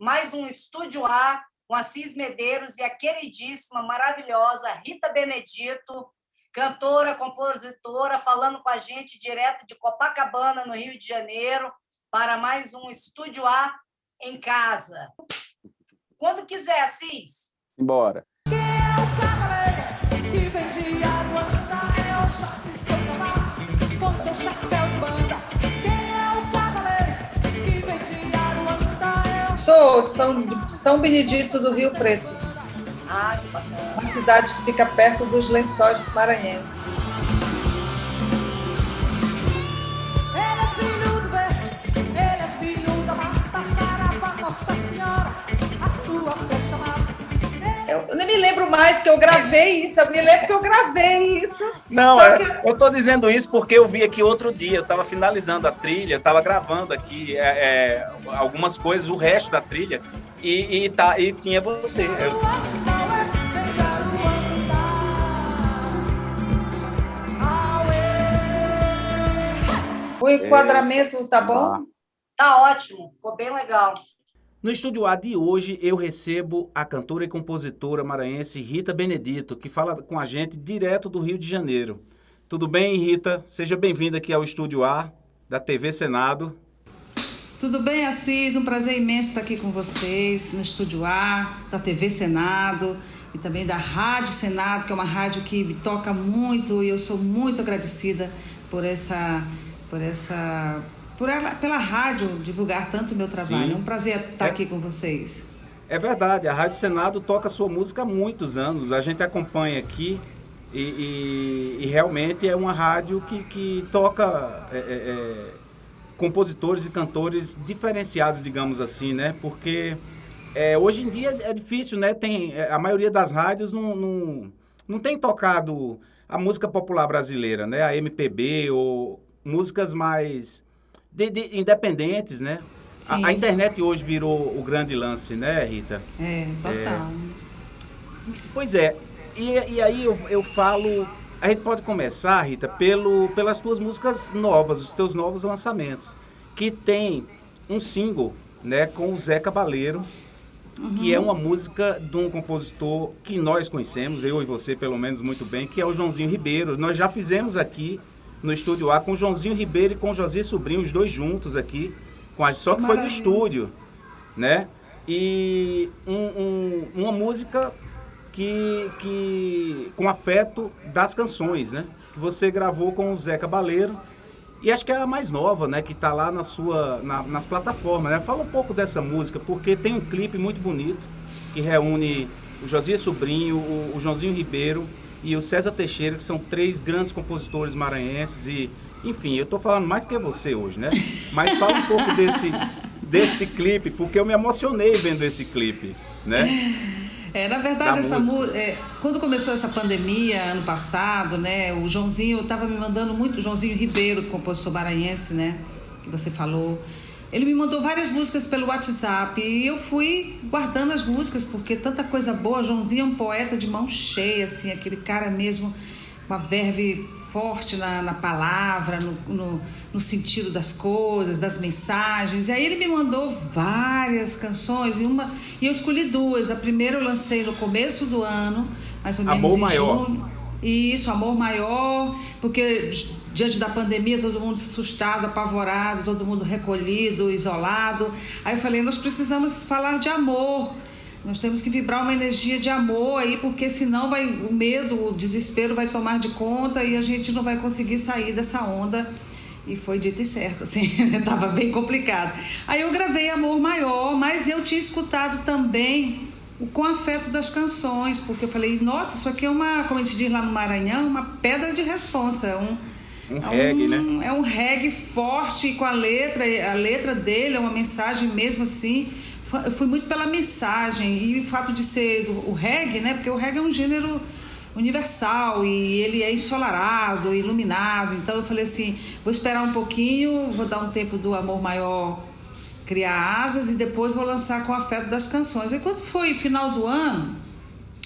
mais um Estúdio A com Assis Medeiros e a queridíssima, maravilhosa Rita Benedito, cantora, compositora, falando com a gente direto de Copacabana, no Rio de Janeiro, para mais um Estúdio A em casa. Quando quiser, Assis. Embora. Quem é o cavaleiro que vem de Aruanda? É o chassi seu cavalo com seu chapéu de banda. Quem é o cavaleiro que vem de Aruanda? Sou de São Benedito do Rio Preto. Ah, que bacana. Uma cidade que fica perto dos Lençóis Maranhenses. Ele é filho do verde, ele é filho da mata, Saravá, Nossa Senhora, a sua foi chamada. Eu nem me lembro mais que eu gravei isso, eu me lembro que eu gravei isso. Não, que... eu tô dizendo isso porque eu vi aqui outro dia, eu tava finalizando a trilha, tava gravando aqui algumas coisas, o resto da trilha, e tinha você. O enquadramento tá bom? Tá ótimo, ficou bem legal. No Estúdio A de hoje, eu recebo a cantora e compositora maranhense Rita Benedito, que fala com a gente direto do Rio de Janeiro. Tudo bem, Rita? Seja bem-vinda aqui ao Estúdio A, da TV Senado. Tudo bem, Assis? Um prazer imenso estar aqui com vocês no Estúdio A, da TV Senado e também da Rádio Senado, que é uma rádio que me toca muito e eu sou muito agradecida pela rádio divulgar tanto o meu trabalho. Sim. É um prazer estar aqui com vocês. É verdade, a Rádio Senado toca sua música há muitos anos, a gente acompanha aqui e realmente é uma rádio que toca compositores e cantores diferenciados, digamos assim, né? Porque hoje em dia é difícil, né? A maioria das rádios não tem tocado a música popular brasileira, né? A MPB ou músicas mais independentes, né? A internet hoje virou o grande lance, né, Rita? Total. Pois é. E aí eu falo... A gente pode começar, Rita, pelas tuas músicas novas, os teus novos lançamentos, que tem um single, né, com o Zé Cabaleiro, que é uma música de um compositor que nós conhecemos, eu e você pelo menos muito bem, que é o Joãozinho Ribeiro. Nós já fizemos aqui no Estúdio A com o Joãozinho Ribeiro e com o José Sobrinho, os dois juntos aqui, só que foi no estúdio, né? E uma música que com afeto das canções, né? Que você gravou com o Zé Cabaleiro. E acho que é a mais nova, né? Que tá lá nas plataformas, né? Fala um pouco dessa música, porque tem um clipe muito bonito que reúne o José Sobrinho, o Joãozinho Ribeiro e o César Teixeira, que são 3 grandes compositores maranhenses. E, enfim, eu tô falando mais do que você hoje, né? Mas fala um pouco desse clipe, porque eu me emocionei vendo esse clipe, né? Na verdade, quando começou essa pandemia, ano passado, né, o Joãozinho estava me mandando muito, o Joãozinho Ribeiro, compositor maranhense, né, que você falou, ele me mandou várias músicas pelo WhatsApp e eu fui guardando as músicas, porque tanta coisa boa. O Joãozinho é um poeta de mão cheia, assim, aquele cara mesmo com a verve forte na palavra, no sentido das coisas, das mensagens. E aí ele me mandou várias canções e eu escolhi 2. A primeira eu lancei no começo do ano, mais ou menos Amor em Maior. junho. Isso, Amor Maior, porque diante da pandemia todo mundo assustado, apavorado, todo mundo recolhido, isolado. Aí eu falei, nós precisamos falar de amor. Nós temos que vibrar uma energia de amor aí, porque senão o medo, o desespero vai tomar de conta e a gente não vai conseguir sair dessa onda. E foi dito e certo, assim, estava bem complicado. Aí eu gravei Amor Maior, mas eu tinha escutado também o Com Afeto das Canções, porque eu falei, nossa, isso aqui é como a gente diz lá no Maranhão, uma pedra de responsa, um reggae, né? É um reggae forte com a letra dele é uma mensagem mesmo assim. Eu fui muito pela mensagem e o fato de ser o reggae, né? Porque o reggae é um gênero universal e ele é ensolarado, iluminado. Então eu falei assim, vou esperar um pouquinho, vou dar um tempo do Amor Maior criar asas e depois vou lançar Com Afeto das Canções. E quando foi final do ano,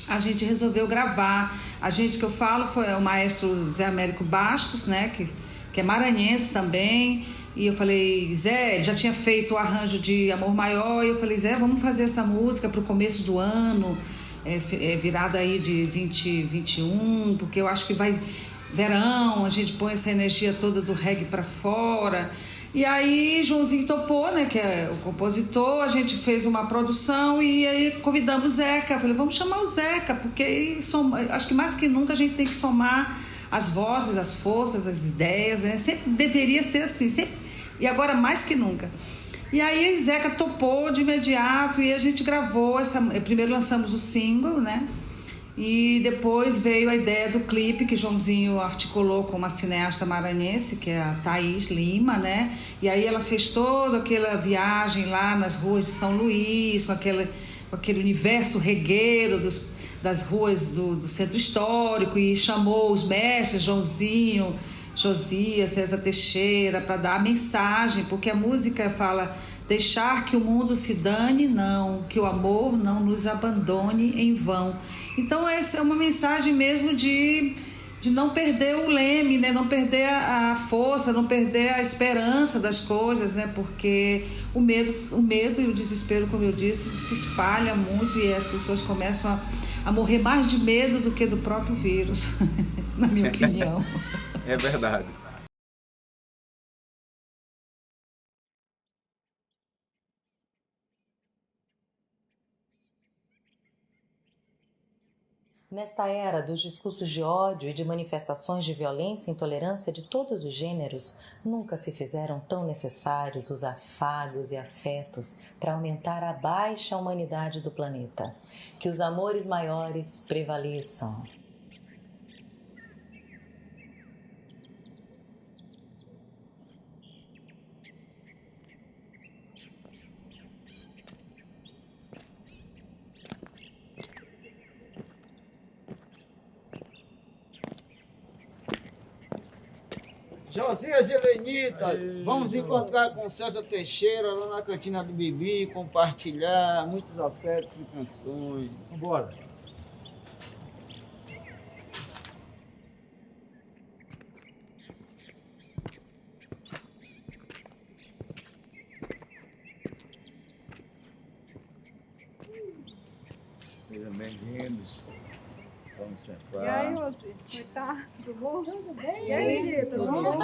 a gente resolveu gravar. A gente que eu falo foi o maestro Zé Américo Bastos, né? Que é maranhense também. E eu falei, Zé, ele já tinha feito o arranjo de Amor Maior, e eu falei, Zé, vamos fazer essa música para o começo do ano, virada aí de 2021, porque eu acho que vai verão, a gente põe essa energia toda do reggae para fora. E aí Joãozinho topou, né, que é o compositor, a gente fez uma produção e aí convidamos o Zeca. Eu falei, vamos chamar o Zeca, porque acho que mais que nunca a gente tem que somar as vozes, as forças, as ideias, né? Sempre deveria ser assim, sempre. E agora mais que nunca. E aí o Zeca topou de imediato e a gente gravou primeiro lançamos o single, né? E depois veio a ideia do clipe que Joãozinho articulou com uma cineasta maranhense, que é a Thaís Lima, né? E aí ela fez toda aquela viagem lá nas ruas de São Luís, com aquele universo regueiro das ruas do centro histórico, e chamou os mestres, Joãozinho, Josias, César Teixeira, para dar a mensagem, porque a música fala: deixar que o mundo se dane, não, que o amor não nos abandone em vão. Então essa é uma mensagem mesmo de não perder o leme, né? Não perder a força, não perder a esperança das coisas, né? Porque o medo e o desespero, como eu disse, se espalha muito e as pessoas começam a morrer mais de medo do que do próprio vírus, na minha opinião. É verdade. Nesta era dos discursos de ódio e de manifestações de violência e intolerância de todos os gêneros, nunca se fizeram tão necessários os afagos e afetos para aumentar a baixa humanidade do planeta. Que os amores maiores prevaleçam. Josias e Lenita, vamos encontrar com César Teixeira lá na cantina do Bibi, compartilhar muitos afetos e canções. Vambora. Sejam bem-vindos. Vamos sentar. E aí, você? Como é que tá? Tudo bom? Tudo bem? E aí, Lenita? Tudo bom?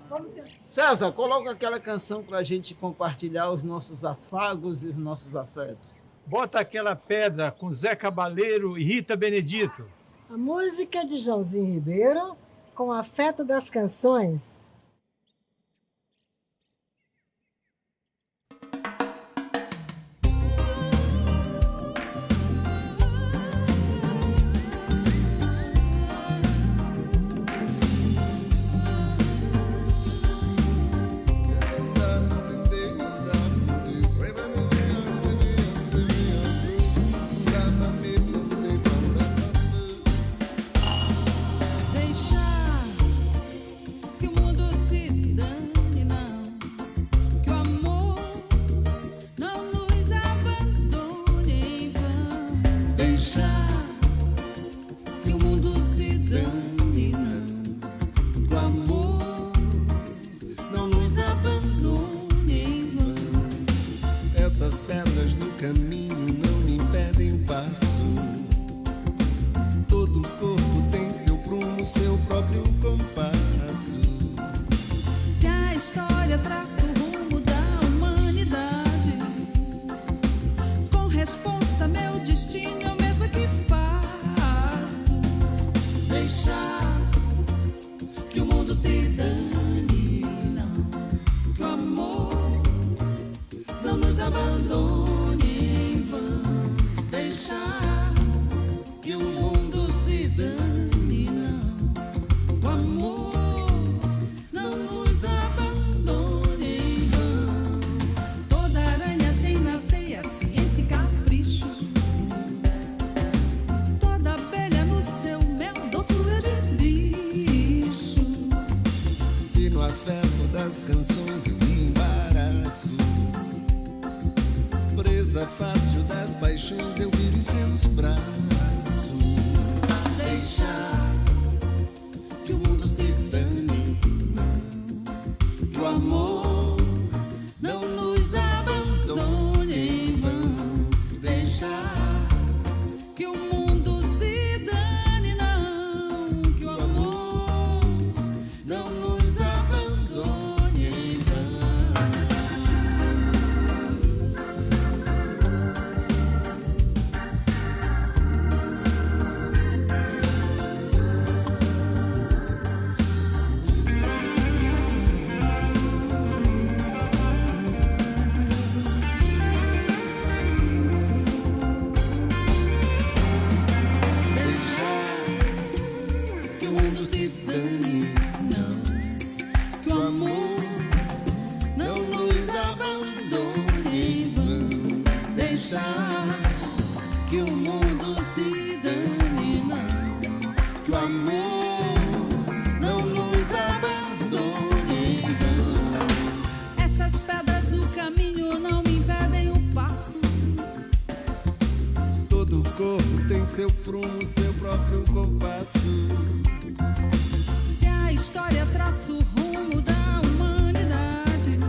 Vamos sentar. César, coloca aquela canção para a gente compartilhar os nossos afagos e os nossos afetos. Bota aquela pedra com Zé Cabaleiro e Rita Benedito. A música de Joãozinho Ribeiro com afeto das canções. Deixar que o mundo se dane, não. seu prumo, seu próprio compasso. Se a história traça o rumo da humanidade,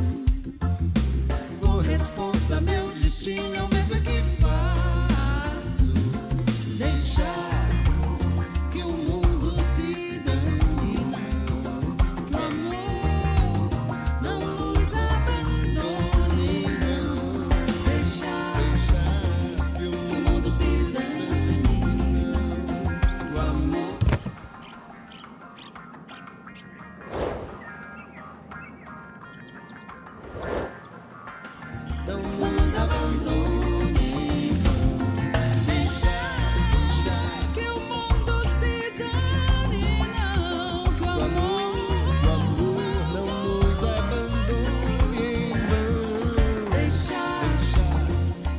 corresponsa meu destino é o mesmo que faço. Deixar que o mundo se dane, não. Que o amor não nos abandone, não. Deixar que o mundo se dane, não. Que o amor. Não nos abandone, deixar que o mundo se dane, não. Que o amor não nos abandone em vão. deixar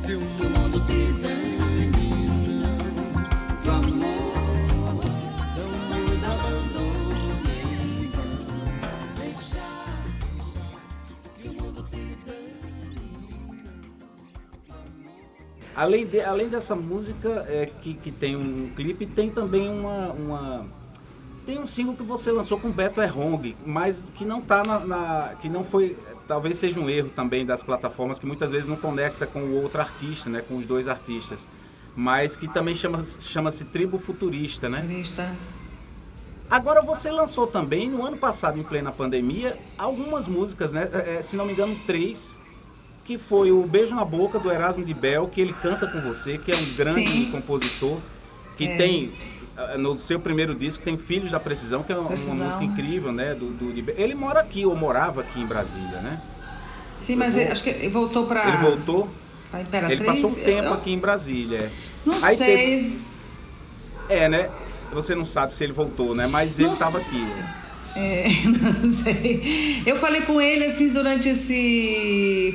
Que o mundo se dane, não. Que o amor não nos abandone em vão. deixar que o mundo se dane. Além dessa música que tem um clipe, tem também tem um single que você lançou com Beto Errong, mas que não tá que não foi, talvez seja um erro também das plataformas, que muitas vezes não conecta com o outro artista, né, com os dois artistas, mas que também chama-se Tribo Futurista, né? Futurista. Agora você lançou também, no ano passado, em plena pandemia, algumas músicas, né, se não me engano 3, que foi o Beijo na Boca, do Erasmo de Bel, que ele canta com você, que é um grande Sim. compositor, que tem, no seu primeiro disco, tem Filhos da Precisão, que é uma música incrível, né? Ele mora aqui, ou morava aqui em Brasília, né? Sim, mas acho que ele voltou para... Ele voltou? Pra Imperatriz? Ele passou um tempo aqui em Brasília. Não Aí sei. né? Você não sabe se ele voltou, né? Mas ele estava aqui. Não sei. Eu falei com ele assim durante esse.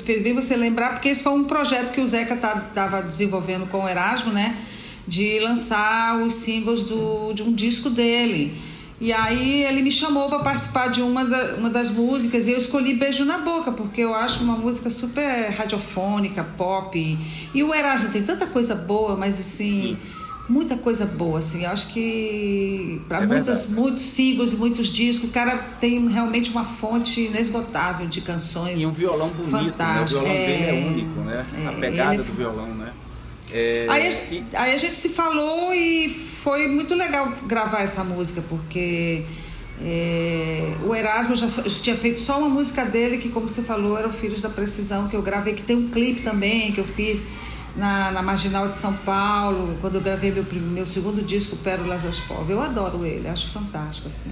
Fez bem você lembrar, porque esse foi um projeto que o Zeca estava desenvolvendo com o Erasmo, né? De lançar os singles de um disco dele. E aí ele me chamou para participar de uma das músicas e eu escolhi Beijo na Boca, porque eu acho uma música super radiofônica, pop. E o Erasmo tem tanta coisa boa, mas assim. Sim. Muita coisa boa, assim, eu acho que para muitos singles e muitos discos, o cara tem realmente uma fonte inesgotável de canções. E um violão bonito, né? O violão dele é único, né? A pegada do violão, né? Aí a gente se falou e foi muito legal gravar essa música, porque o Erasmo já tinha feito só uma música dele, que como você falou, era o Filhos da Precisão, que eu gravei, que tem um clipe também, que eu fiz na Marginal de São Paulo, quando eu gravei meu segundo disco, Pérolas aos Povos. Eu adoro ele, acho fantástico, assim.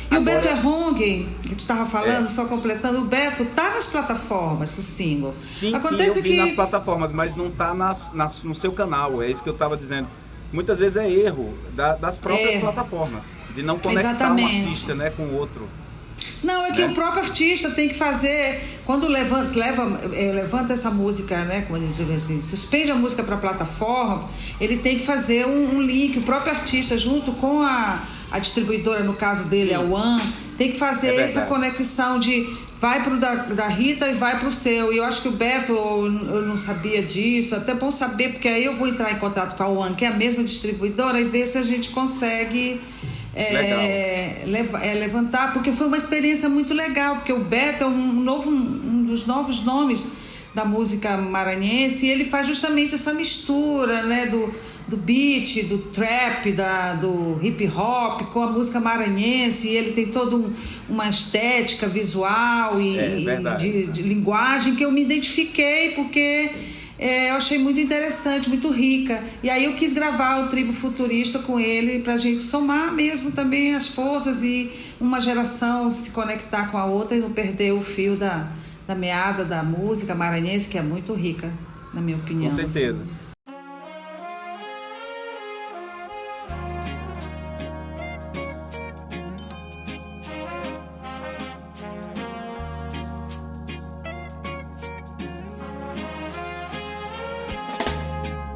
E agora, o Beto Errong, que tu estava falando, só completando, o Beto tá nas plataformas, o single. Sim, eu vi nas plataformas, mas não tá no seu canal, é isso que eu estava dizendo. Muitas vezes é erro das próprias plataformas, de não conectar um artista, né, com o outro. Não, é que o próprio artista tem que fazer, quando levanta essa música, né, como eles dizem assim, suspende a música para a plataforma, ele tem que fazer um link, o próprio artista junto com a distribuidora, no caso dele, a One, tem que fazer essa conexão de vai pro da Rita e vai pro seu. E eu acho que o Beto, eu não sabia disso, até bom saber, porque aí eu vou entrar em contato com a One, que é a mesma distribuidora, e ver se a gente consegue levantar, porque foi uma experiência muito legal, porque o Beto é um dos novos nomes da música maranhense, e ele faz justamente essa mistura, né, do beat, do trap, do hip hop com a música maranhense, e ele tem toda uma estética visual e de linguagem que eu me identifiquei, porque eu achei muito interessante, muito rica. E aí eu quis gravar o Tribo Futurista com ele para a gente somar mesmo também as forças e uma geração se conectar com a outra e não perder o fio da meada da música maranhense, que é muito rica, na minha opinião. Com certeza.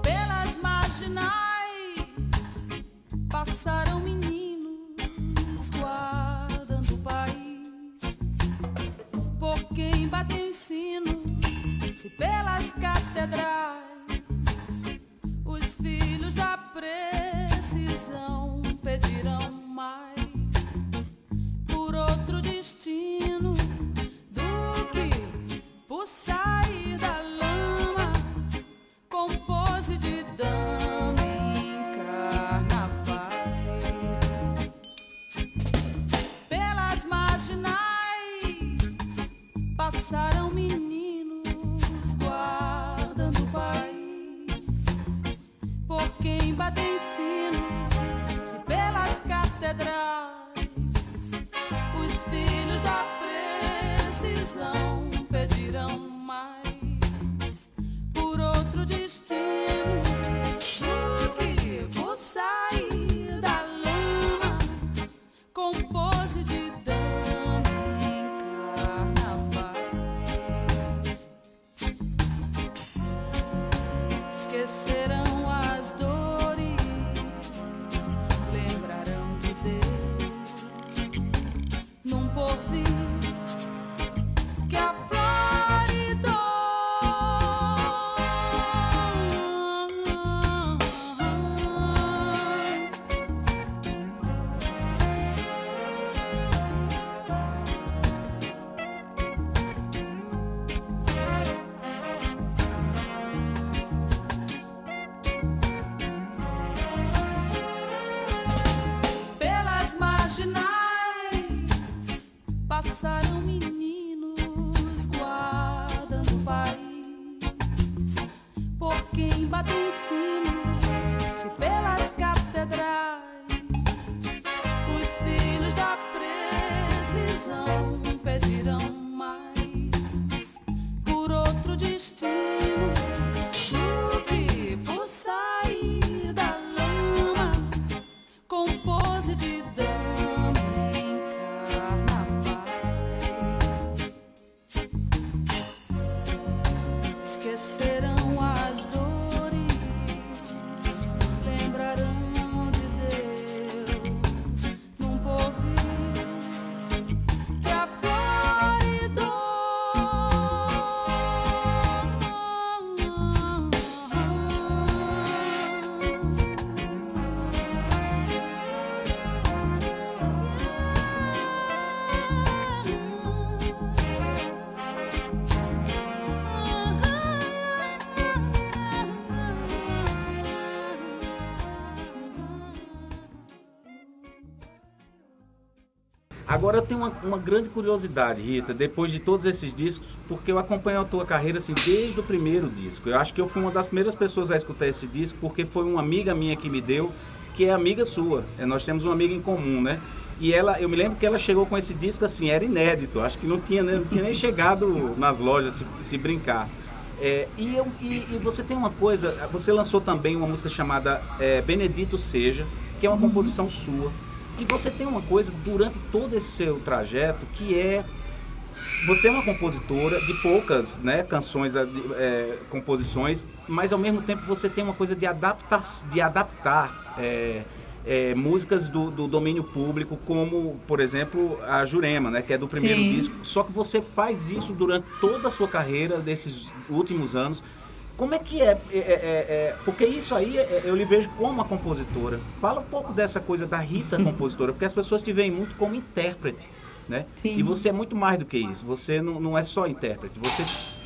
pelas marginais passaram meninos guardando o país, por quem bateu em sinos, se pelas catedrais os filhos da destino do que por sair da lama, compose de dama em carnavais. Esquecerão as dores, lembrarão de Deus num porvir que a flor e dor. Agora eu tenho uma grande curiosidade, Rita, depois de todos esses discos, porque eu acompanho a tua carreira assim, desde o primeiro disco. Eu acho que eu fui uma das primeiras pessoas a escutar esse disco, porque foi uma amiga minha que me deu, que é amiga sua. Nós temos uma amiga em comum, né? E eu me lembro que ela chegou com esse disco assim, era inédito. Acho que não tinha nem chegado nas lojas, se brincar. E você tem uma coisa, você lançou também uma música chamada Benedito Seja, que é uma composição sua. E você tem uma coisa durante todo esse seu trajeto que você é uma compositora de poucas, né, canções, composições, mas ao mesmo tempo você tem uma coisa de adaptar músicas do domínio público, como, por exemplo, a Jurema, né, que é do primeiro disco. Só que você faz isso durante toda a sua carreira, desses últimos anos. Como é que porque isso aí eu lhe vejo como uma compositora. Fala um pouco dessa coisa da Rita compositora, porque as pessoas te veem muito como intérprete, né? Sim. E você é muito mais do que isso. Você não é só intérprete.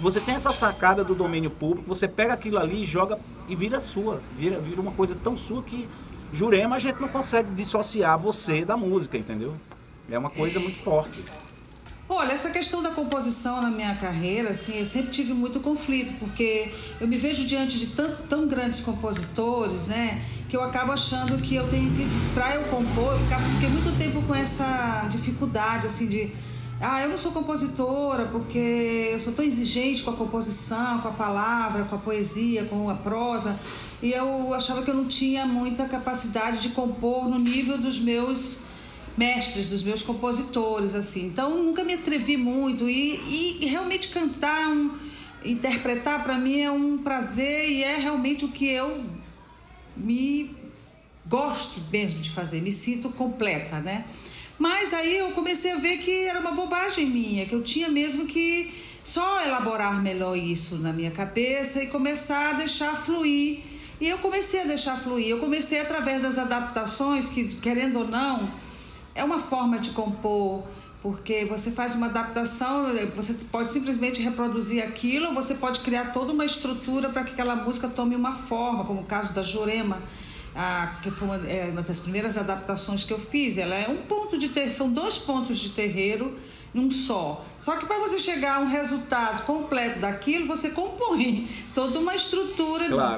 Você tem essa sacada do domínio público, você pega aquilo ali e joga e vira sua. Vira uma coisa tão sua que Jurema a gente não consegue dissociar você da música, entendeu? É uma coisa muito forte. Olha, essa questão da composição na minha carreira, assim, eu sempre tive muito conflito, porque eu me vejo diante de tão grandes compositores, né, que eu acabo achando que eu tenho que, para eu compor, eu fiquei muito tempo com essa dificuldade, assim, de eu não sou compositora porque eu sou tão exigente com a composição, com a palavra, com a poesia, com a prosa, e eu achava que eu não tinha muita capacidade de compor no nível dos meus mestres, dos meus compositores, assim. Então, nunca me atrevi muito e realmente cantar, interpretar, para mim é um prazer e é realmente o que eu me gosto mesmo de fazer, me sinto completa, né? Mas aí eu comecei a ver que era uma bobagem minha, que eu tinha mesmo que só elaborar melhor isso na minha cabeça e começar a deixar fluir. E eu comecei a deixar fluir, eu comecei através das adaptações, que, querendo ou não, é uma forma de compor, porque você faz uma adaptação, você pode simplesmente reproduzir aquilo, ou você pode criar toda uma estrutura para que aquela música tome uma forma, como o caso da Jurema, que foi uma das primeiras adaptações que eu fiz. Ela é são 2 pontos de terreiro num só. Só que para você chegar a um resultado completo daquilo, você compõe toda uma estrutura, claro,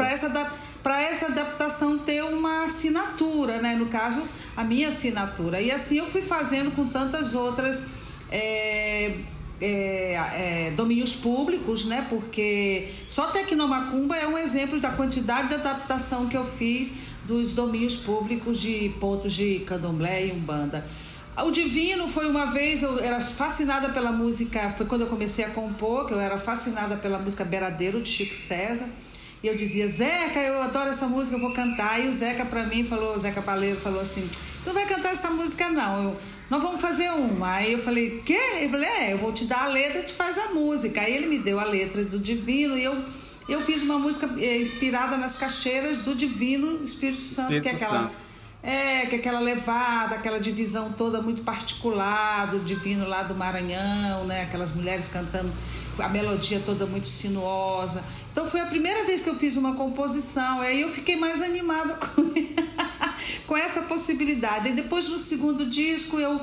para essa adaptação ter uma assinatura, né? No caso, a minha assinatura. E assim eu fui fazendo com tantas outras domínios públicos, né? Porque só Tecnomacumba é um exemplo da quantidade de adaptação que eu fiz dos domínios públicos de pontos de candomblé e umbanda. O Divino foi uma vez, eu era fascinada pela música, foi quando eu comecei a compor, que eu era fascinada pela música Beiradeiro, de Chico César. E eu dizia, Zeca, eu adoro essa música, eu vou cantar. E o Zeca pra mim falou, o Zeca Baleiro falou assim, tu não vai cantar essa música não, nós vamos fazer uma. Aí eu falei, quê? Eu falei, eu vou te dar a letra e tu faz a música. Aí ele me deu a letra do Divino e eu fiz uma música inspirada nas caixeiras do Divino Espírito Santo, que é aquela levada, aquela divisão toda muito particular do Divino lá do Maranhão, né? Aquelas mulheres cantando, a melodia toda muito sinuosa. Então foi a primeira vez que eu fiz uma composição, aí eu fiquei mais animada com essa possibilidade. E depois no segundo disco eu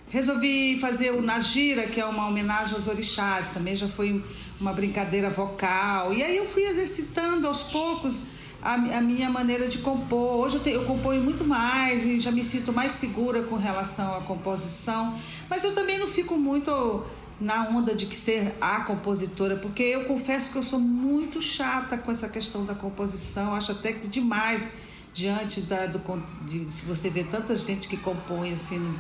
resolvi fazer o Nagira, que é uma homenagem aos orixás, também já foi uma brincadeira vocal. E aí eu fui exercitando aos poucos a minha maneira de compor. Hoje eu componho muito mais e já me sinto mais segura com relação à composição, mas eu também não fico muito na onda de que ser a compositora, porque eu confesso que eu sou muito chata com essa questão da composição, acho até que demais diante se você vê tanta gente que compõe assim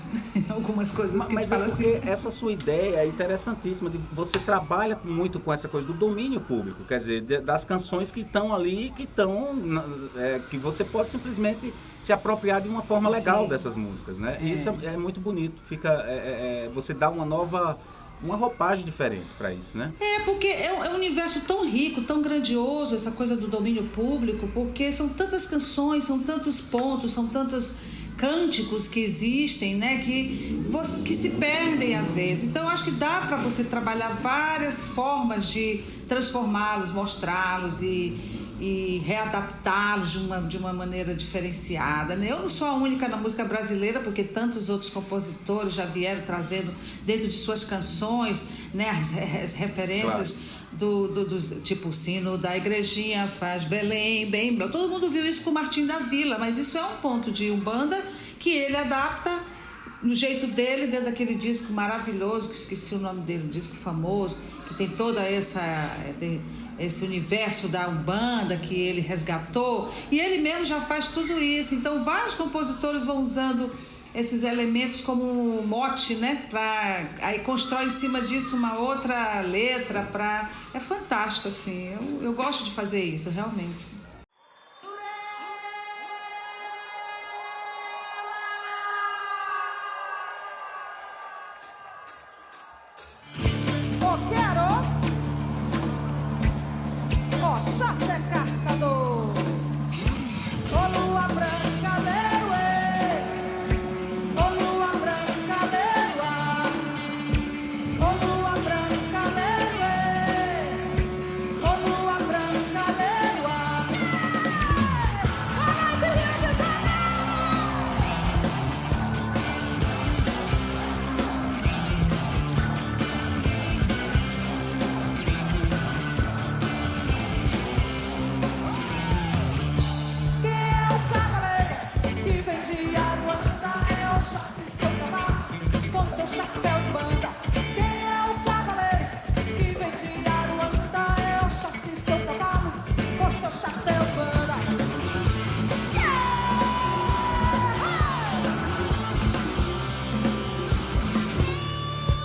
algumas coisas que mas fala é porque assim. essa sua ideia é interessantíssima, você trabalha muito com essa coisa do domínio público, quer dizer, das canções que estão ali, que você pode simplesmente se apropriar de uma forma legal dessas músicas, né? E isso é muito bonito, você dá uma roupagem diferente para isso, né? Porque é um universo tão rico, tão grandioso, essa coisa do domínio público, porque são tantas canções, são tantos pontos, são tantos cânticos que existem, né, que se perdem às vezes. Então, eu acho que dá para você trabalhar várias formas de transformá-los, mostrá-los e readaptá-los de uma maneira diferenciada, né? Eu não sou a única na música brasileira, porque tantos outros compositores já vieram trazendo dentro de suas canções, né, as referências. Claro. Tipo o sino da igrejinha faz Belém, bem, todo mundo viu isso com o Martim da Vila, mas isso é um ponto de Umbanda que ele adapta no jeito dele, dentro daquele disco maravilhoso, que esqueci o nome dele, um disco famoso, que tem toda esse universo da Umbanda que ele resgatou, e ele mesmo já faz tudo isso. Então vários compositores vão usando esses elementos como mote, né? Aí constrói em cima disso uma outra letra. É fantástico, assim. Eu gosto de fazer isso, realmente. Coqueiro, Oxóssi é caçador, ô lua branca, leroê, ô lua branca, leroa, ô lua branca, leroê, ô lua branca, leroa. Olha de Rio de Janeiro! Quem é o cavaleiro que vem de Aruanda? É Oxóssi, seu cavalo, com seu chapéu de banda. Quem é o cavaleiro que vem de Aruanda? É Oxóssi, seu cavalo, com seu chapéu de banda.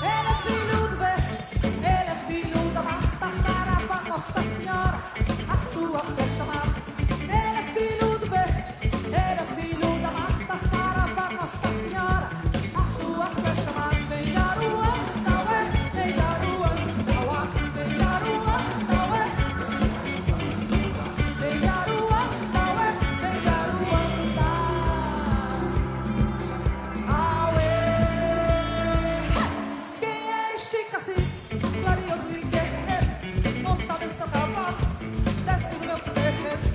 Ele é filho do verde, ele é filho da mata, Saravá, Nossa Senhora, a sua fé chamada. Ele é filho do verde, ele é filho da mata, Saravá, Nossa Senhora, a sua fé chamada. Vem de Aruanda, ué, vem de Aruanda, uá, vem de Aruanda, ué, vem de Aruanda, ué, vem de Aruanda. Quem é Estica-se, glorioso e guerreiro, montado em seu cavalo, desce no meu terreiro.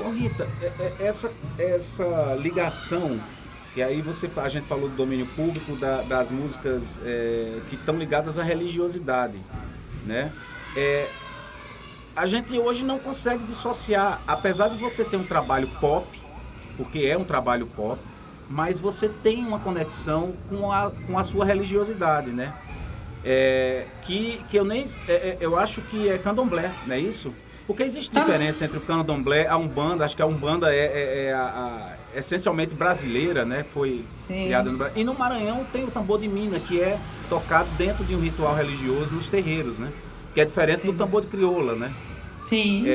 Ô, Rita, essa ligação, que aí a gente falou do domínio público, das músicas que estão ligadas à religiosidade, né? A gente hoje não consegue dissociar, apesar de você ter um trabalho pop, porque é um trabalho pop, mas você tem uma conexão com a sua religiosidade, né? Que eu acho que é candomblé, não é isso? Porque existe diferença entre o candomblé e a Umbanda. Acho que a Umbanda é essencialmente brasileira, né? Foi criada no Brasil. E no Maranhão tem o tambor de mina, que é tocado dentro de um ritual religioso nos terreiros, né? Que é diferente do tambor de crioula, né? Sim.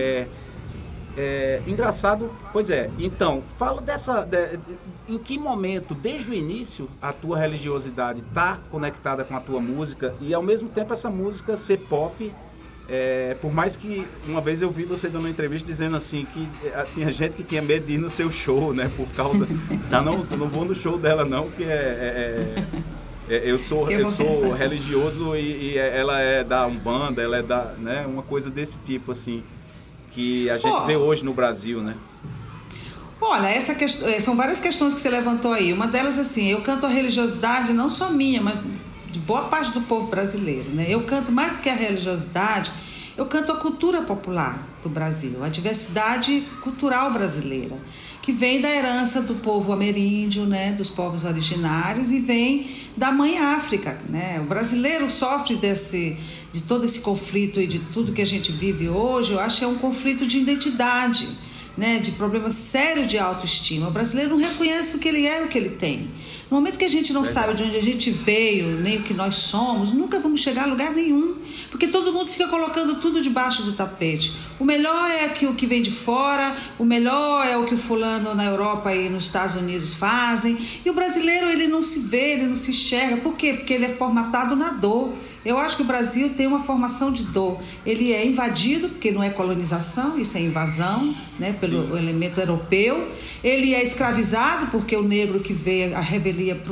Engraçado, pois é. Então, fala em que momento, desde o início, a tua religiosidade está conectada com a tua música e, ao mesmo tempo, essa música ser pop. Por mais que uma vez eu vi você dando uma entrevista dizendo assim que tinha gente que tinha medo de ir no seu show, né? Por causa não vou no show dela não, porque eu sou religioso e ela é da Umbanda, ela é da, né? Uma coisa desse tipo assim que a gente vê hoje no Brasil, né? Olha, são várias questões que você levantou aí. Uma delas assim, eu canto a religiosidade não só minha, mas de boa parte do povo brasileiro, né? Eu canto mais que a religiosidade, eu canto a cultura popular do Brasil, a diversidade cultural brasileira, que vem da herança do povo ameríndio, né? Dos povos originários e vem da mãe África, né? O brasileiro sofre de todo esse conflito e de tudo que a gente vive hoje. Eu acho que é um conflito de identidade, né, de problemas sérios de autoestima. O brasileiro não reconhece o que ele é e o que ele tem. No momento que a gente não sabe de onde a gente veio, nem o que nós somos, nunca vamos chegar a lugar nenhum, porque todo mundo fica colocando tudo debaixo do tapete. O melhor é o que vem de fora, o melhor é o que o fulano na Europa e nos Estados Unidos fazem, e o brasileiro, ele não se vê, ele não se enxerga. Por quê? Porque ele é formatado na dor. Eu acho que o Brasil tem uma formação de dor. Ele é invadido, porque não é colonização, isso é invasão, né? pelo elemento europeu. Ele é escravizado, porque o negro que veio, a revelia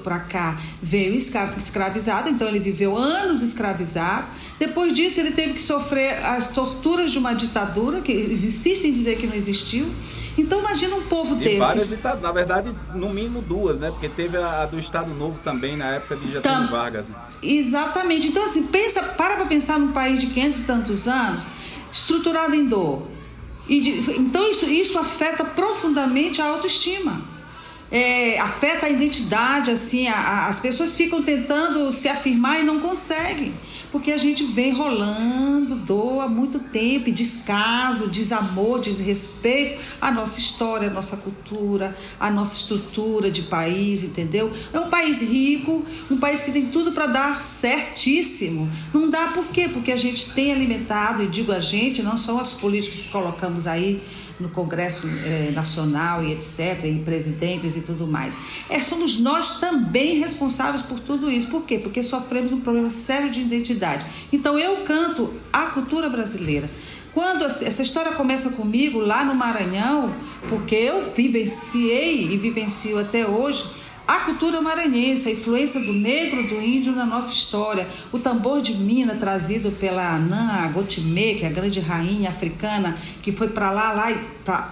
para cá, veio escravizado, então ele viveu anos escravizado. Depois disso, ele teve que sofrer as torturas de uma ditadura, que eles insistem em dizer que não existiu. Então, imagina um povo desse. E várias ditaduras, na verdade, no mínimo 2, né? Porque teve a do Estado Novo também, na época de Getúlio Vargas. Né? Exatamente. Então, assim, para pensar num país de 500 e tantos anos, estruturado em dor. Então, isso afeta profundamente a autoestima. Afeta a identidade, assim, as pessoas ficam tentando se afirmar e não conseguem, porque a gente vem rolando dor há muito tempo, descaso, desamor, desrespeito à nossa história, à nossa cultura, à nossa estrutura de país, entendeu? É um país rico, um país que tem tudo para dar certíssimo. Não dá por quê? Porque a gente tem alimentado, e digo a gente, não são os políticos que colocamos aí no Congresso Nacional e etc., e presidentes e tudo mais. Somos nós também responsáveis por tudo isso. Por quê? Porque sofremos um problema sério de identidade. Então, eu canto a cultura brasileira. Quando essa história começa comigo lá no Maranhão, porque eu vivenciei e vivencio até hoje a cultura maranhense, a influência do negro, do índio na nossa história, o tambor de Mina trazido pela Anã Gotimê, que é a grande rainha africana, que foi para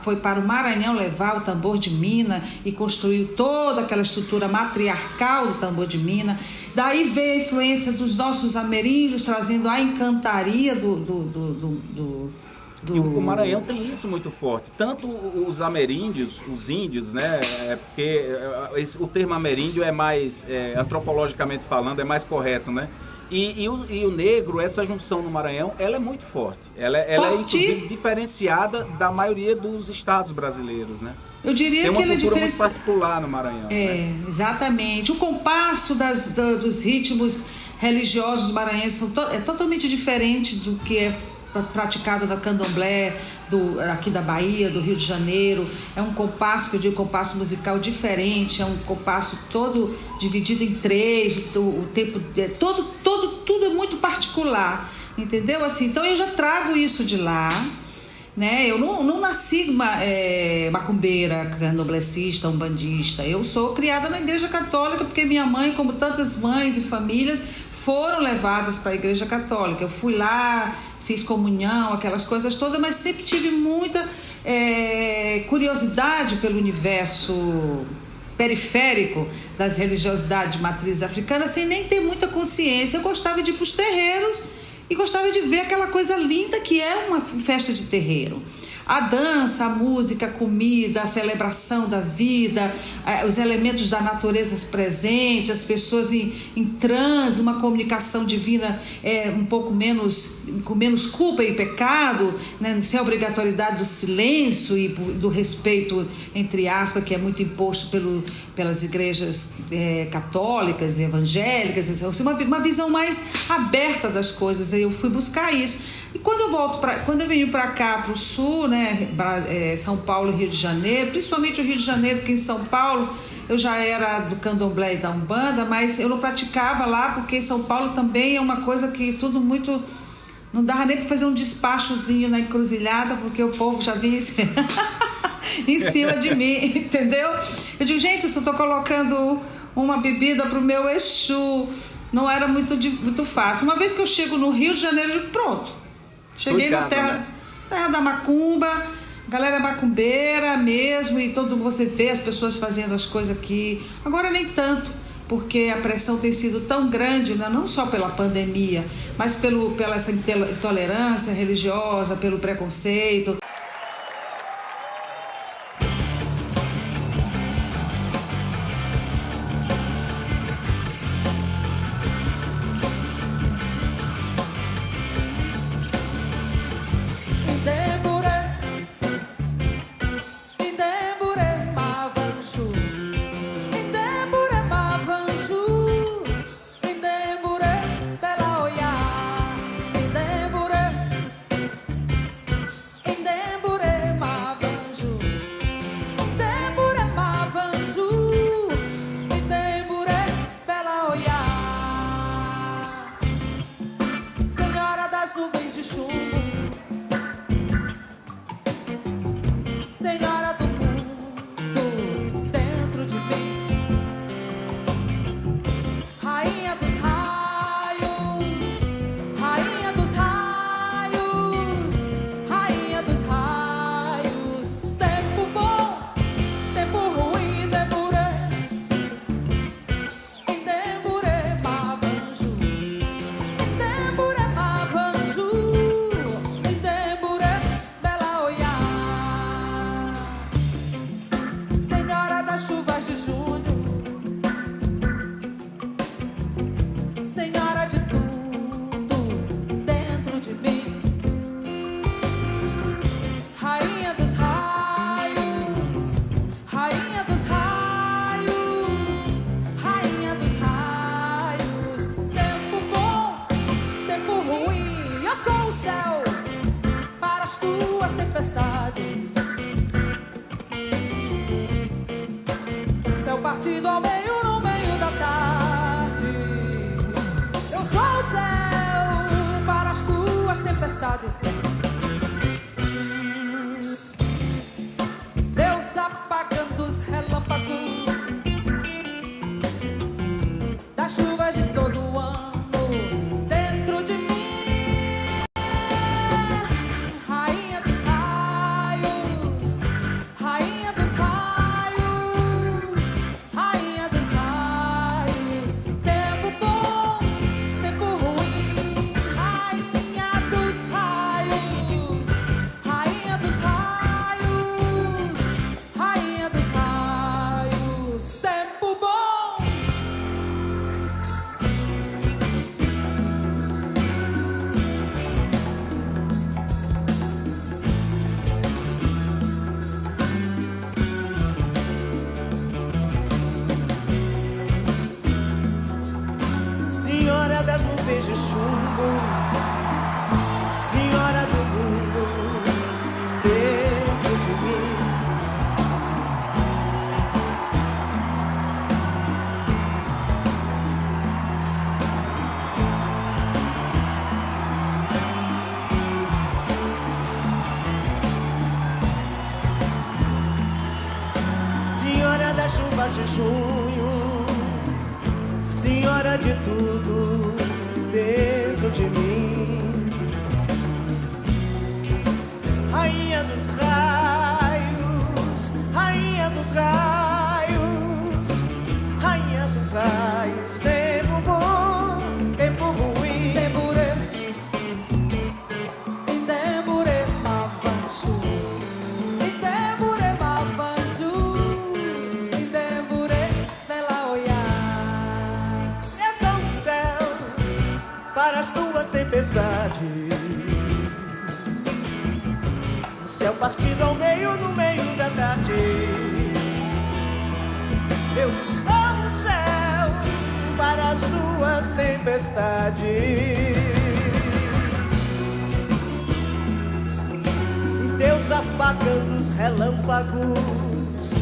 foi para o Maranhão levar o tambor de Mina e construiu toda aquela estrutura matriarcal do tambor de Mina. Daí veio a influência dos nossos ameríndios, trazendo a encantaria E o Maranhão tem isso muito forte. Tanto os ameríndios, os índios, né? Porque o termo ameríndio é mais, antropologicamente falando, é mais correto, né? E o negro, essa junção no Maranhão, ela é muito forte. Ela é, inclusive, diferenciada da maioria dos estados brasileiros, né? Eu diria tem uma que ele cultura muito particular no Maranhão. Né? Exatamente. O compasso dos ritmos religiosos maranhenses é totalmente diferente do que é praticado da candomblé, aqui da Bahia, do Rio de Janeiro. É um compasso, que eu digo compasso musical diferente, é um compasso todo dividido em 3, o tempo, tudo é muito particular, entendeu? Assim, então eu já trago isso de lá, né? Eu não nasci macumbeira, candomblessista, umbandista. Eu sou criada na Igreja Católica, porque minha mãe, como tantas mães e famílias, foram levadas para a Igreja Católica. Eu fui lá, fiz comunhão, aquelas coisas todas, mas sempre tive muita curiosidade pelo universo periférico das religiosidades de matriz africana, sem nem ter muita consciência. Eu gostava de ir para os terreiros e gostava de ver aquela coisa linda que é uma festa de terreiro. A dança, a música, a comida, a celebração da vida, os elementos da natureza presentes, as pessoas em transe, uma comunicação divina um pouco com menos culpa e pecado, né, sem a obrigatoriedade do silêncio e do respeito, entre aspas, que é muito imposto pelas igrejas católicas e evangélicas, uma visão mais aberta das coisas. Aí eu fui buscar isso. E quando eu venho para cá, para o sul, né, São Paulo e Rio de Janeiro, principalmente o Rio de Janeiro, porque em São Paulo eu já era do candomblé e da umbanda, mas eu não praticava lá, porque em São Paulo também é uma coisa que tudo muito... Não dava nem para fazer um despachozinho na encruzilhada, porque o povo já vinha em cima de mim, entendeu? Eu digo, gente, eu só estou colocando uma bebida para o meu Exu. Não era muito fácil. Uma vez que eu chego no Rio de Janeiro, eu digo, pronto. Cheguei na terra da macumba, a galera é macumbeira mesmo, e você vê as pessoas fazendo as coisas aqui. Agora nem tanto, porque a pressão tem sido tão grande, né? Não só pela pandemia, mas pela essa intolerância religiosa, pelo preconceito. In partido ao meio, no meio da tarde. Eu sou o céu para as tuas tempestades. Deus apagando os relâmpagos das chuvas de todo o ano dentro de mim. Rainha dos raios, rainha dos raios, rainha dos raios. Tempo bom, tempo ruim. Rainha dos raios, rainha dos raios, rainha dos raios. Tempo bom. Senhora das nuvens de chumbo, senhora do mundo dentro de mim. Senhora das chuvas de junho, senhora de tudo dentro de mim. Rainha dos raios, rainha dos raios, rainha dos raios. Tempo bom, tempo ruim. Temburê, temburê, mavanchu. Temburê, mavanchu. Temburê, vela olhar. Eu sou o céu para as tuas tempestades. O céu partido ao meio, no meio da tarde. Eu sou o céu para as tuas tempestades. Deus apagando os relâmpagos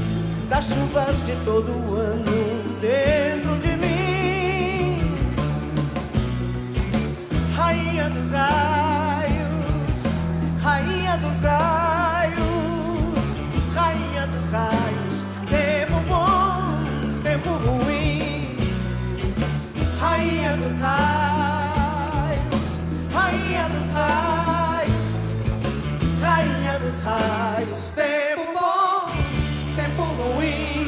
das chuvas de todo o ano dentro de mim. Rainha dos raios, rainha dos raios, rainha dos raios. Tempo bom, tempo ruim. Rainha dos raios, rainha dos raios, rainha dos raios. Tempo bom, tempo ruim.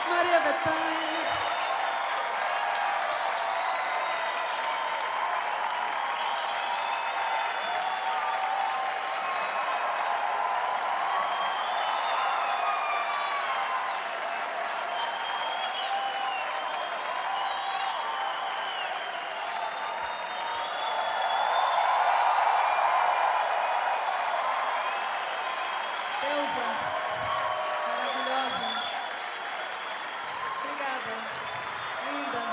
Maria Bethânia. Deusa, maravilhosa. Obrigada, linda.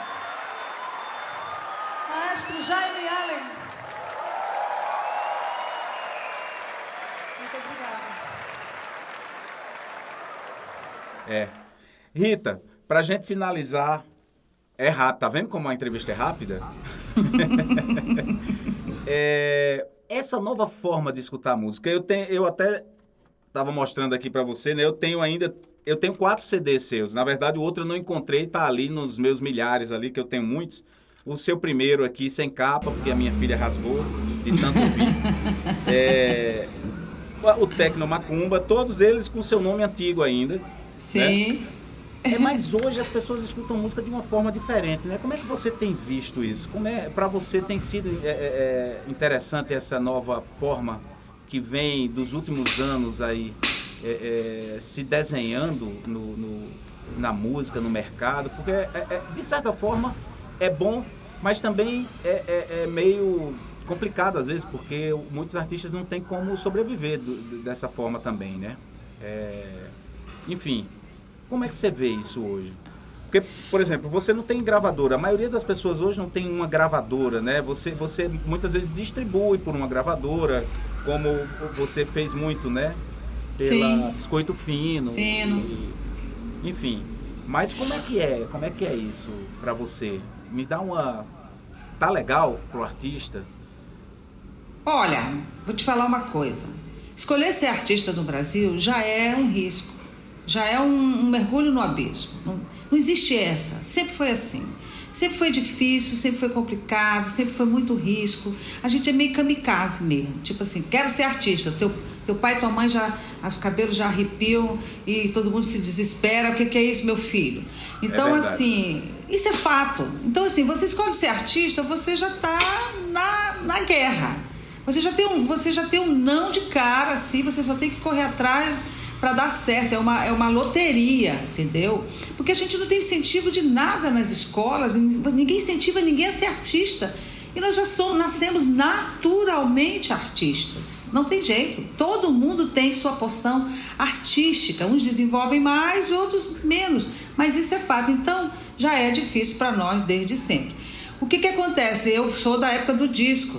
Maestro Jaime Allen. Muito obrigada. É. Rita, pra gente finalizar, é rápido, tá vendo como a entrevista é rápida? essa nova forma de escutar música, eu até estava mostrando aqui para você, né? Eu tenho 4 CDs seus. Na verdade, o outro eu não encontrei, tá ali nos meus milhares ali, que eu tenho muitos. O seu primeiro aqui, sem capa, porque a minha filha rasgou de tanto ouvir. O Tecno Macumba, todos eles com seu nome antigo ainda. Sim. Né? Mas hoje as pessoas escutam música de uma forma diferente, né? Como é que você tem visto isso? Para você tem sido interessante essa nova forma que vem dos últimos anos aí se desenhando na música, no mercado? Porque, de certa forma, é bom, mas também é meio complicado às vezes, porque muitos artistas não têm como sobreviver dessa forma também, né? Enfim, como é que você vê isso hoje? Porque, por exemplo, você não tem gravadora. A maioria das pessoas hoje não tem uma gravadora, né? Você muitas vezes distribui por uma gravadora, como você fez muito, né? Pela Biscoito Fino. Enfim. Mas como é que é isso pra você? Me dá Tá legal pro artista? Olha, vou te falar uma coisa. Escolher ser artista no Brasil já é um risco. Já é um mergulho no abismo. Não existe essa. Sempre foi assim. Sempre foi difícil, sempre foi complicado, sempre foi muito risco. A gente é meio kamikaze mesmo. Tipo assim, quero ser artista. Teu pai e tua mãe os cabelos já arrepiam e todo mundo se desespera. O que é isso, meu filho? Então, assim, isso é fato. Então, assim, você escolhe ser artista, você já está na guerra. Você já tem um não de cara, assim, você só tem que correr atrás para dar certo. É uma loteria, entendeu? Porque a gente não tem incentivo de nada nas escolas, ninguém incentiva ninguém a ser artista. E nós já nascemos naturalmente artistas. Não tem jeito. Todo mundo tem sua porção artística. Uns desenvolvem mais, outros menos. Mas isso é fato. Então, já é difícil para nós desde sempre. O que acontece? Eu sou da época do disco,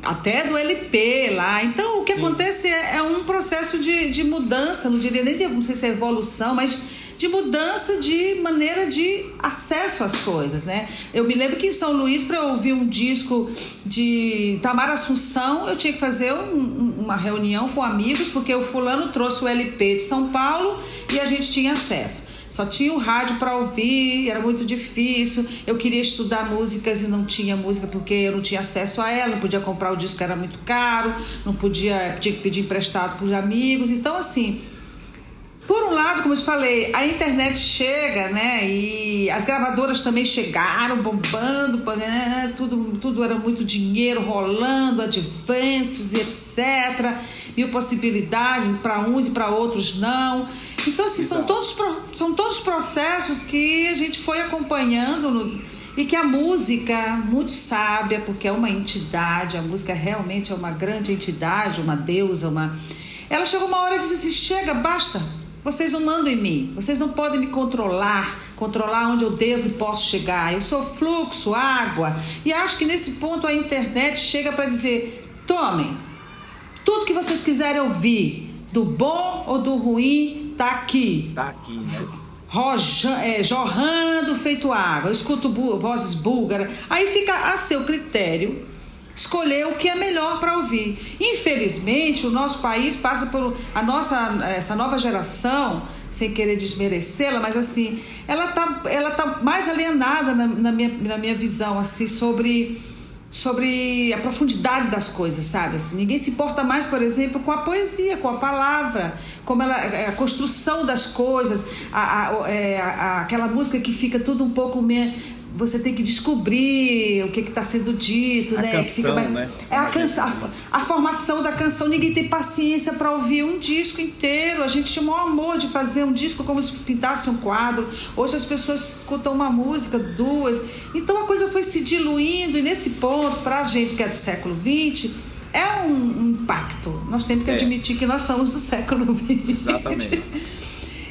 até do LP lá. Então, o que acontece é um processo de mudança, não sei se é evolução, mas de mudança de maneira de acesso às coisas, né? Eu me lembro que em São Luís, para ouvir um disco de Tamara Assunção, eu tinha que fazer uma reunião com amigos, porque o fulano trouxe o LP de São Paulo e a gente tinha acesso. Só tinha o rádio para ouvir, era muito difícil. Eu queria estudar músicas e não tinha música porque eu não tinha acesso a ela, não podia comprar o disco que era muito caro, tinha que pedir emprestado para os amigos. Então, assim, por um lado, como eu te falei, a internet chega, né? E as gravadoras também chegaram, bombando, tudo era muito dinheiro rolando, advances e etc. Mil possibilidades para uns e para outros não. Então, assim, são todos processos que a gente foi acompanhando e que a música, muito sábia, porque é uma entidade, a música realmente é uma grande entidade, uma deusa, ela chegou uma hora e disse assim, chega, basta, vocês não mandam em mim, vocês não podem me controlar onde eu devo e posso chegar, eu sou fluxo, água, e acho que nesse ponto a internet chega para dizer, tomem, tudo que vocês quiserem ouvir, do bom ou do ruim, tá aqui. Tá aqui, né? Jorrando feito água. Eu escuto vozes búlgaras. Aí fica a seu critério escolher o que é melhor para ouvir. Infelizmente, o nosso país passa por essa nova geração, sem querer desmerecê-la, mas assim, ela tá mais alienada na minha visão, assim, sobre a profundidade das coisas, sabe? Assim, ninguém se importa mais, por exemplo, com a poesia, com a palavra, como a construção das coisas, aquela música que fica tudo um pouco você tem que descobrir o que está sendo dito, a né? Canção, né? A formação da canção. Ninguém tem paciência para ouvir um disco inteiro. A gente tinha o maior amor de fazer um disco como se pintasse um quadro. Hoje as pessoas escutam uma música, duas. Então a coisa foi se diluindo e nesse ponto, para a gente que é do século XX, é um impacto. Nós temos que admitir que nós somos do século XX. Exatamente.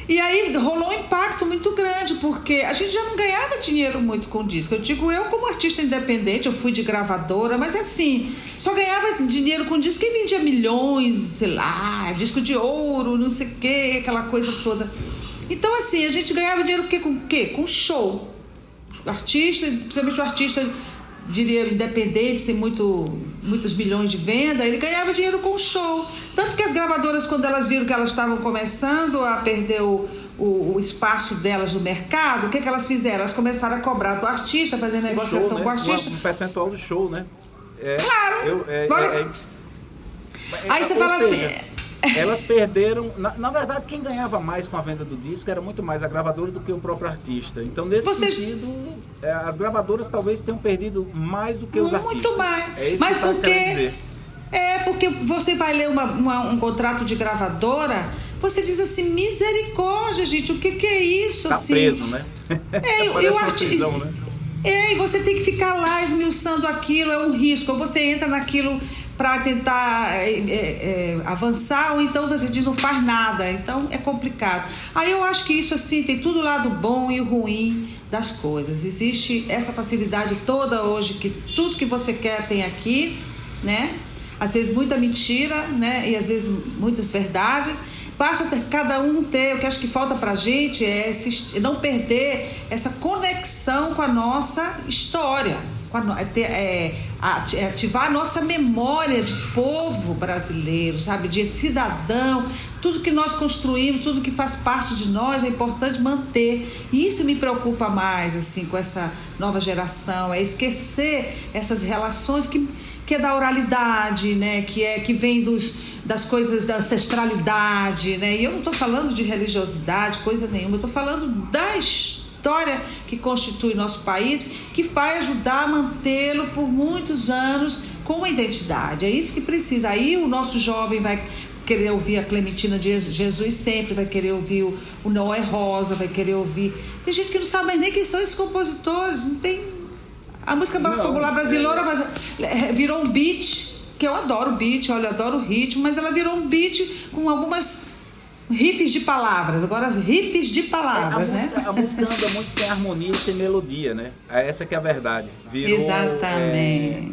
E aí rolou um impacto muito grande, porque a gente já não ganhava dinheiro muito com disco. Eu digo, eu como artista independente, eu fui de gravadora, mas assim, só ganhava dinheiro com disco e vendia milhões, sei lá, disco de ouro, não sei o quê, aquela coisa toda. Então assim, a gente ganhava dinheiro com o quê? Com show. O artista, principalmente o artista, diria, independente, sem muito muitos milhões de venda, ele ganhava dinheiro com o show. Tanto que as gravadoras, quando elas viram que elas estavam começando a perder o espaço delas no mercado, o que elas fizeram? Elas começaram a cobrar do artista, fazer negociação show, né? com o artista. Um percentual do show, né? Claro! Aí você fala seja, assim... Elas perderam... Na verdade, quem ganhava mais com a venda do disco era muito mais a gravadora do que o próprio artista. Então, nesse sentido, as gravadoras talvez tenham perdido mais do que os artistas. Muito mais. É isso mas que eu porque... quero dizer. Porque você vai ler um contrato de gravadora, você diz assim, misericórdia, gente, o que é isso? Tá assim? Preso, né? E o artista... né? E você tem que ficar lá esmiuçando aquilo, é um risco. Ou você entra naquilo para tentar avançar, ou então você diz não faz nada. Então é complicado. Aí eu acho que isso assim tem tudo o lado bom e o ruim das coisas. Existe essa facilidade toda hoje, que tudo que você quer tem aqui, né? Às vezes muita mentira, né? E às vezes muitas verdades. Basta cada um ter, o que acho que falta pra gente é não perder essa conexão com a nossa história, ativar a nossa memória de povo brasileiro, sabe, de cidadão. Tudo que nós construímos, tudo que faz parte de nós é importante manter. E isso me preocupa mais, assim, com essa nova geração, é esquecer essas relações que é da oralidade, né, que vem das coisas da ancestralidade, né? E eu não estou falando de religiosidade, coisa nenhuma, eu estou falando da história que constitui nosso país, que vai ajudar a mantê-lo por muitos anos com uma identidade. É isso que precisa. Aí o nosso jovem vai querer ouvir a Clementina de Jesus sempre, vai querer ouvir o Noé Rosa, vai querer ouvir... Tem gente que não sabe nem quem são esses compositores, não tem... A música popular brasileira virou um beat, que eu adoro beat, olha, eu adoro o ritmo, mas ela virou um beat com algumas riffs de palavras. Agora, as riffs de palavras, a música anda muito sem harmonia e sem melodia, né? Essa que é a verdade. Virou, exatamente.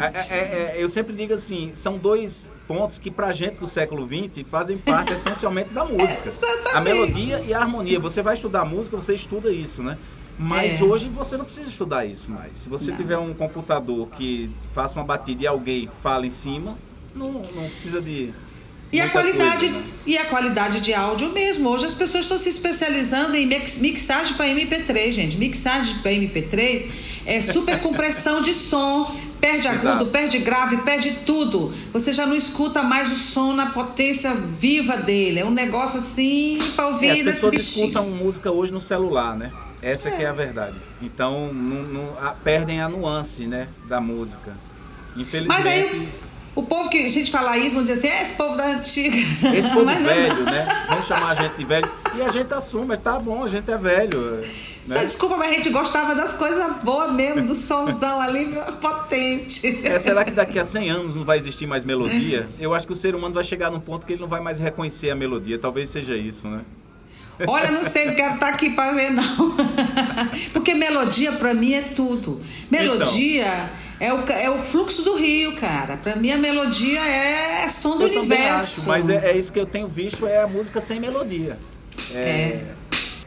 Eu sempre digo assim, são dois pontos que pra gente do século XX fazem parte essencialmente da música. A melodia e a harmonia. Você vai estudar música, você estuda isso, né? Mas hoje você não precisa estudar isso mais. Se você tiver um computador que faça uma batida e alguém fala em cima, não precisa de... E a qualidade de áudio mesmo. Hoje as pessoas estão se especializando em mixagem para MP3, gente. Mixagem para MP3 é super compressão de som, perde agudo, perde grave, perde tudo. Você já não escuta mais o som na potência viva dele. É um negócio assim para ouvir. As pessoas escutam música hoje no celular, né? Essa que é a verdade. Então, perdem a nuance, né, da música. Infelizmente... Mas aí, o povo que a gente fala isso, vão dizer assim, esse povo da antiga. Esse povo velho, né? Vão chamar a gente de velho. E a gente assume, mas tá bom, a gente é velho. Né? Desculpa, mas a gente gostava das coisas boas mesmo, do somzão ali potente. Será que daqui a 100 anos não vai existir mais melodia? Eu acho que o ser humano vai chegar num ponto que ele não vai mais reconhecer a melodia. Talvez seja isso, né? Olha, não sei, não quero estar aqui para ver, não. Porque melodia, para mim, é tudo. Melodia é o fluxo do rio, cara. Para mim, a melodia é som do universo. Também acho, mas é isso que eu tenho visto, é a música sem melodia.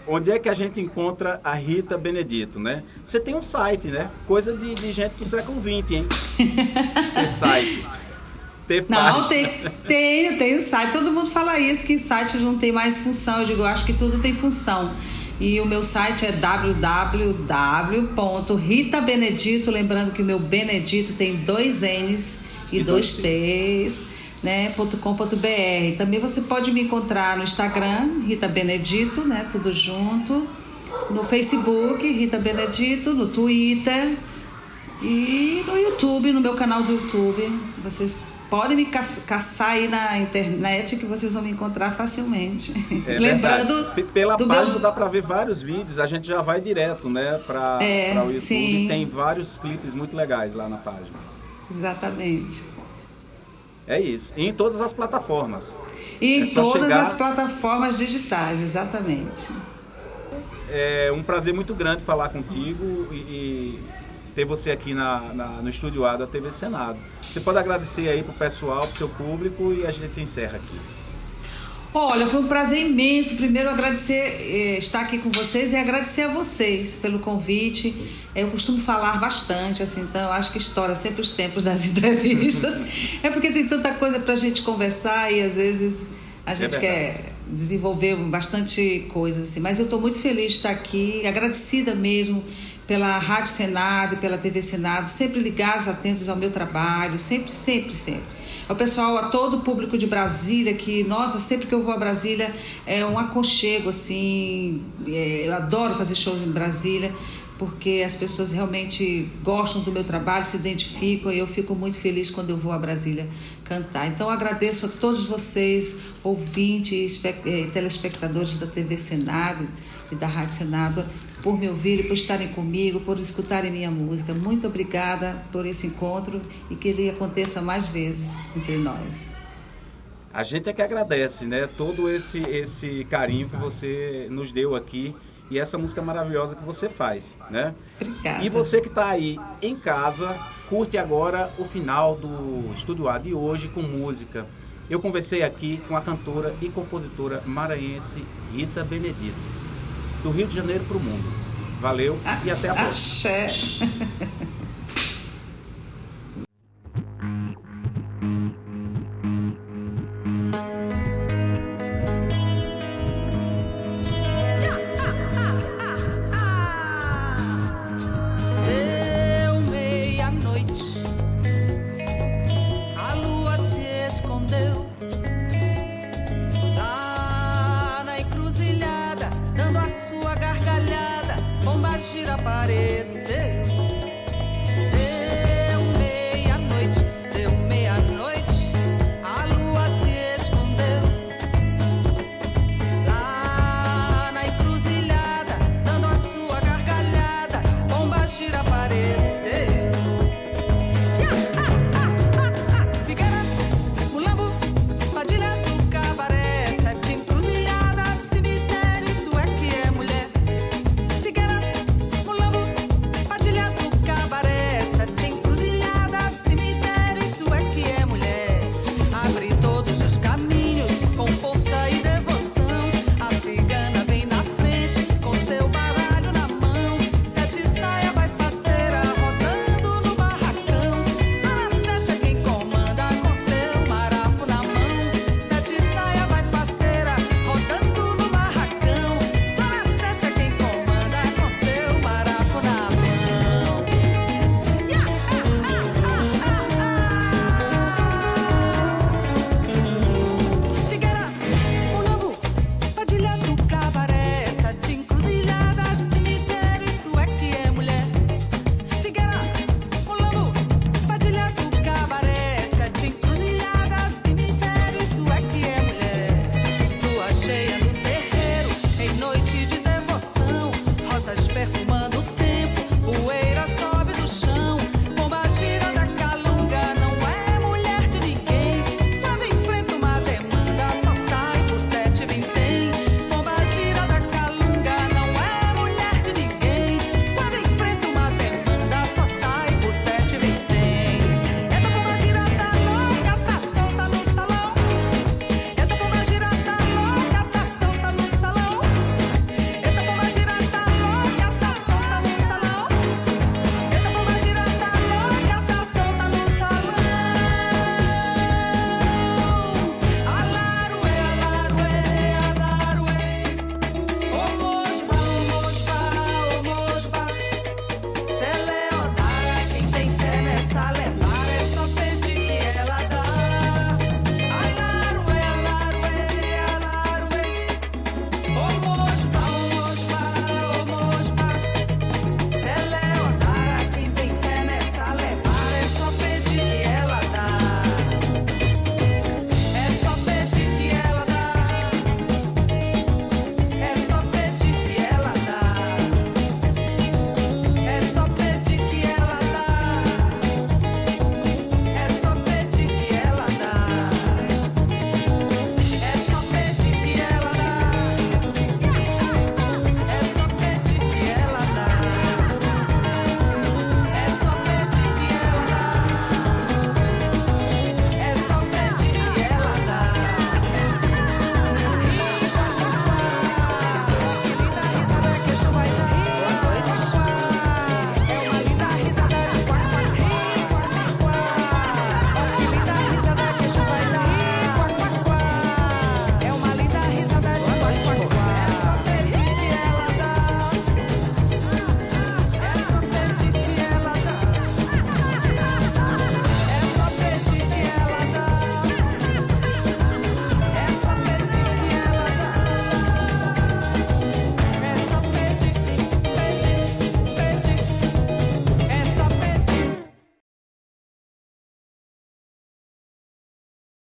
Onde é que a gente encontra a Rita Benedito, né? Você tem um site, né? Coisa de gente do século XX, hein? Ter site. Não, tem o site. Todo mundo fala isso, que o site não tem mais função. Eu digo, eu acho que tudo tem função. E o meu site é www.ritabenedito, lembrando que o meu Benedito tem 2 N's e 2 T's, né, .com.br. Também você pode me encontrar no Instagram, Rita Benedito, né, tudo junto. No Facebook, Rita Benedito, no Twitter e no YouTube, no meu canal do YouTube. Vocês podem me caçar aí na internet que vocês vão me encontrar facilmente. Lembrando pela página dá para ver vários vídeos, a gente já vai direto, né, para o YouTube. Sim. Tem vários clipes muito legais lá na página. Exatamente. É isso. E em todas as plataformas. E em todas as plataformas digitais, exatamente. É um prazer muito grande falar contigo e ter você aqui no Estúdio A da TV Senado. Você pode agradecer aí pro pessoal, pro seu público, e a gente encerra aqui. Olha, foi um prazer imenso. Primeiro, agradecer estar aqui com vocês e agradecer a vocês pelo convite. Eu costumo falar bastante, assim, então eu acho que estoura sempre os tempos das entrevistas. É porque tem tanta coisa para a gente conversar e às vezes a gente quer desenvolver bastante coisa, assim. Mas eu estou muito feliz de estar aqui, agradecida mesmo pela Rádio Senado e pela TV Senado, sempre ligados, atentos ao meu trabalho, sempre. Ao pessoal, a todo o público de Brasília, que, nossa, sempre que eu vou a Brasília é um aconchego, assim, eu adoro fazer shows em Brasília, porque as pessoas realmente gostam do meu trabalho, se identificam, e eu fico muito feliz quando eu vou a Brasília cantar. Então, agradeço a todos vocês, ouvintes, telespectadores da TV Senado e da Rádio Senado, por me ouvirem, por estarem comigo, por escutarem minha música. Muito obrigada por esse encontro e que ele aconteça mais vezes entre nós. A gente é que agradece, né? Todo esse carinho que você nos deu aqui e essa música maravilhosa que você faz, né? Obrigada. E você que está aí em casa, curte agora o final do Estúdio A de hoje com música. Eu conversei aqui com a cantora e compositora maranhense Rita Benedito, do Rio de Janeiro para o mundo. Valeu e até a próxima. Axé.